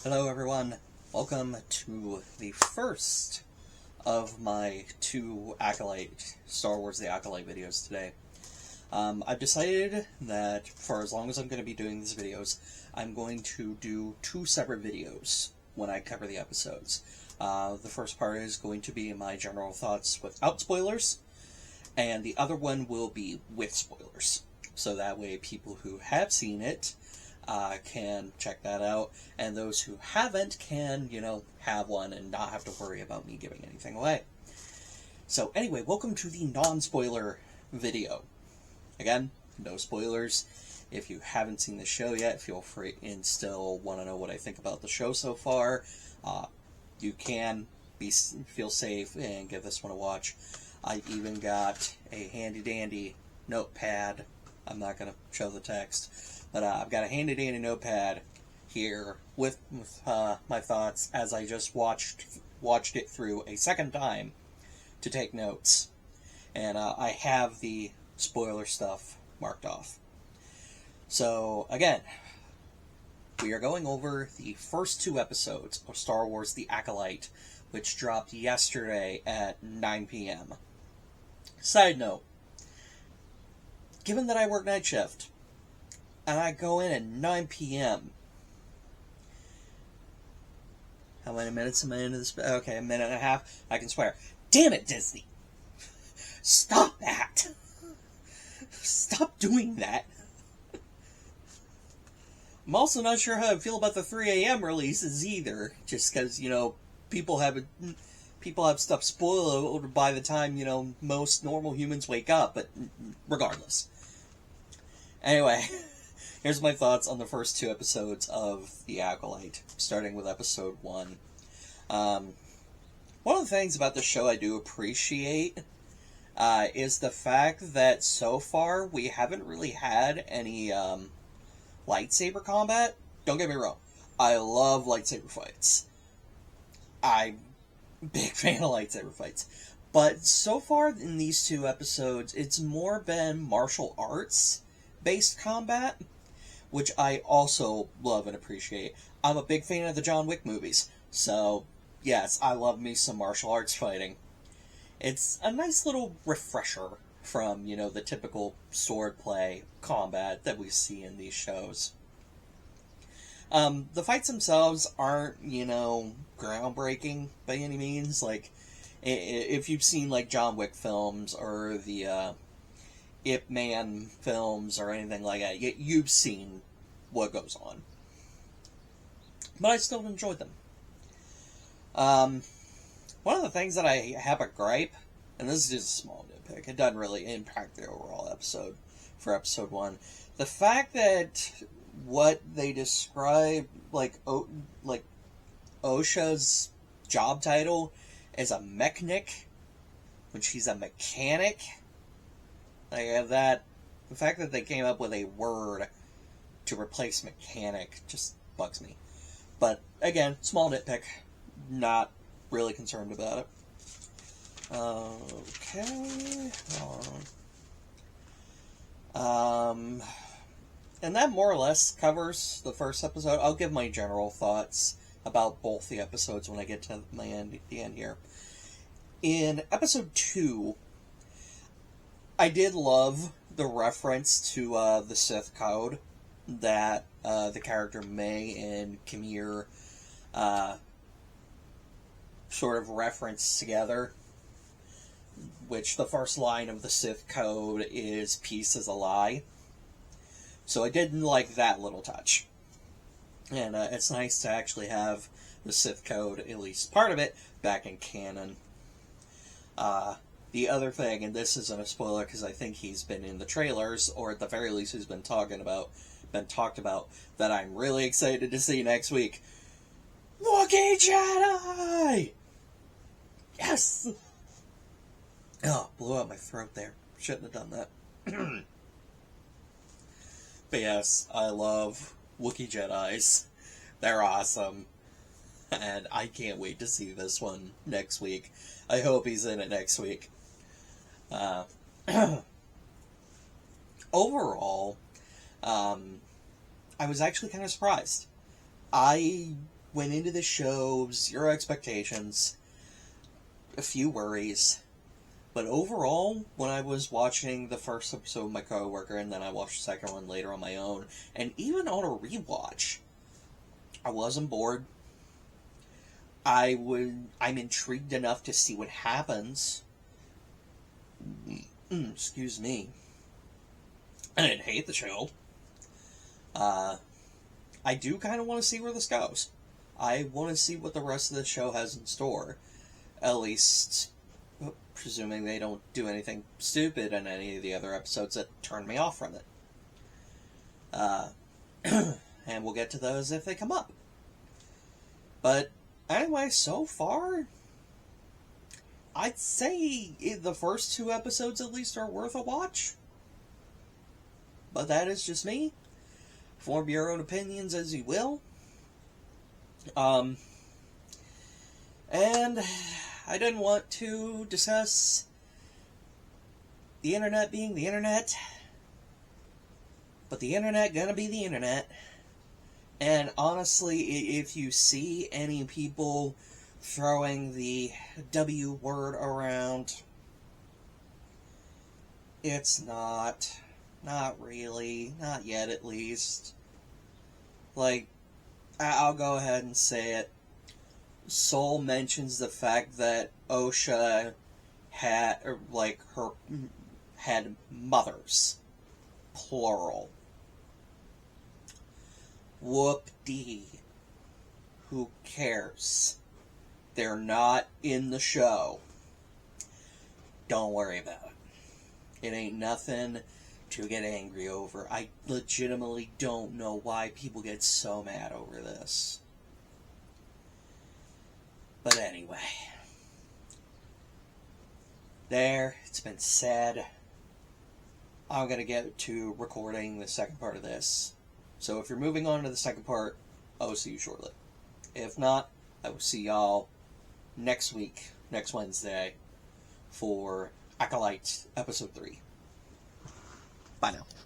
Hello everyone, welcome to the first of my two Acolyte, Star Wars The Acolyte videos today. I've decided that for as long as I'm going to be doing these videos, I'm going to do two separate videos when I cover the episodes. The first part is going to be my general thoughts without spoilers, and the other one will be with spoilers. So that way people who have seen it can check that out, and those who haven't can, have one and not have to worry about me giving anything away. So anyway, welcome to the non-spoiler video. Again, no spoilers. If you haven't seen the show yet, feel free, and still want to know what I think about the show so far, you can feel safe and give this one a watch. I even got a handy-dandy notepad. I'm not going to show the text, but I've got a handy-dandy notepad here with my thoughts as I just watched it through a second time to take notes. And I have the spoiler stuff marked off. So, again, we are going over the first two episodes of Star Wars The Acolyte, which dropped yesterday at 9 p.m. Side note, given that I work night shift, and I go in at 9 p.m., how many minutes am I into this? Okay, a minute and a half. I can swear. Damn it, Disney! Stop that! Stop doing that! I'm also not sure how I feel about the 3 a.m. releases either, just because, people have stuff spoiled by the time, most normal humans wake up, but regardless. Anyway, here's my thoughts on the first two episodes of The Acolyte, starting with episode 1. One of the things about the show I do appreciate is the fact that so far we haven't really had any lightsaber combat. Don't get me wrong, I love lightsaber fights. I'm a big fan of lightsaber fights. But so far in these two episodes, it's more been martial arts based combat, which I also love and appreciate. I'm a big fan of the John Wick movies, so yes, I love me some martial arts fighting. It's a nice little refresher from, the typical swordplay combat that we see in these shows. The fights themselves aren't, groundbreaking by any means. Like, if you've seen, like, John Wick films or the Ip Man films or anything like that, you've seen what goes on. But I still enjoyed them. One of the things that I have a gripe, and this is just a small nitpick, it doesn't really impact the overall episode for episode 1. The fact that what they describe, like Osha's job title is a mechanic, when she's a mechanic. Like that, the fact that they came up with a word to replace mechanic just bugs me. But again, small nitpick, not really concerned about it. Okay. And that more or less covers the first episode. I'll give my general thoughts about both the episodes when I get to the end here. In episode 2, I did love the reference to the Sith code that the character May and Kamir sort of reference together, which the first line of the Sith code is "peace is a lie." So I did like that little touch. And it's nice to actually have the Sith code, at least part of it, back in canon. The other thing, and this isn't a spoiler because I think he's been in the trailers, or at the very least he's been talked about, that I'm really excited to see next week. Wookiee Jedi! Yes! Oh, blew out my throat there. Shouldn't have done that. But yes, I love Wookiee Jedis. They're awesome. And I can't wait to see this one next week. I hope he's in it next week. Overall, I was actually kind of surprised. I went into the show, zero expectations, a few worries. But overall, when I was watching the first episode with my coworker, and then I watched the second one later on my own, and even on a rewatch, I wasn't bored. I'm intrigued enough to see what happens. Excuse me. I didn't hate the show. I do kind of want to see where this goes. I want to see what the rest of the show has in store. At least, presuming they don't do anything stupid in any of the other episodes that turn me off from it. And we'll get to those if they come up. But anyway, so far, I'd say the first 2 episodes at least are worth a watch. But that is just me. Form your own opinions as you will. And I didn't want to discuss the internet being the internet, but the internet gonna be the internet. And honestly, if you see any people throwing the W word around, it's not really, not yet at least. Like, I'll go ahead and say it. Soul mentions the fact that OSHA had mothers, plural. Whoop-dee. Who cares? They're not in the show. Don't worry about it. It ain't nothing to get angry over. I legitimately don't know why people get so mad over this. But anyway, it's been said. I'm going to get to recording the second part of this. So if you're moving on to the second part, I will see you shortly. If not, I will see y'all next week, next Wednesday, for Acolyte Episode 3. Bye now.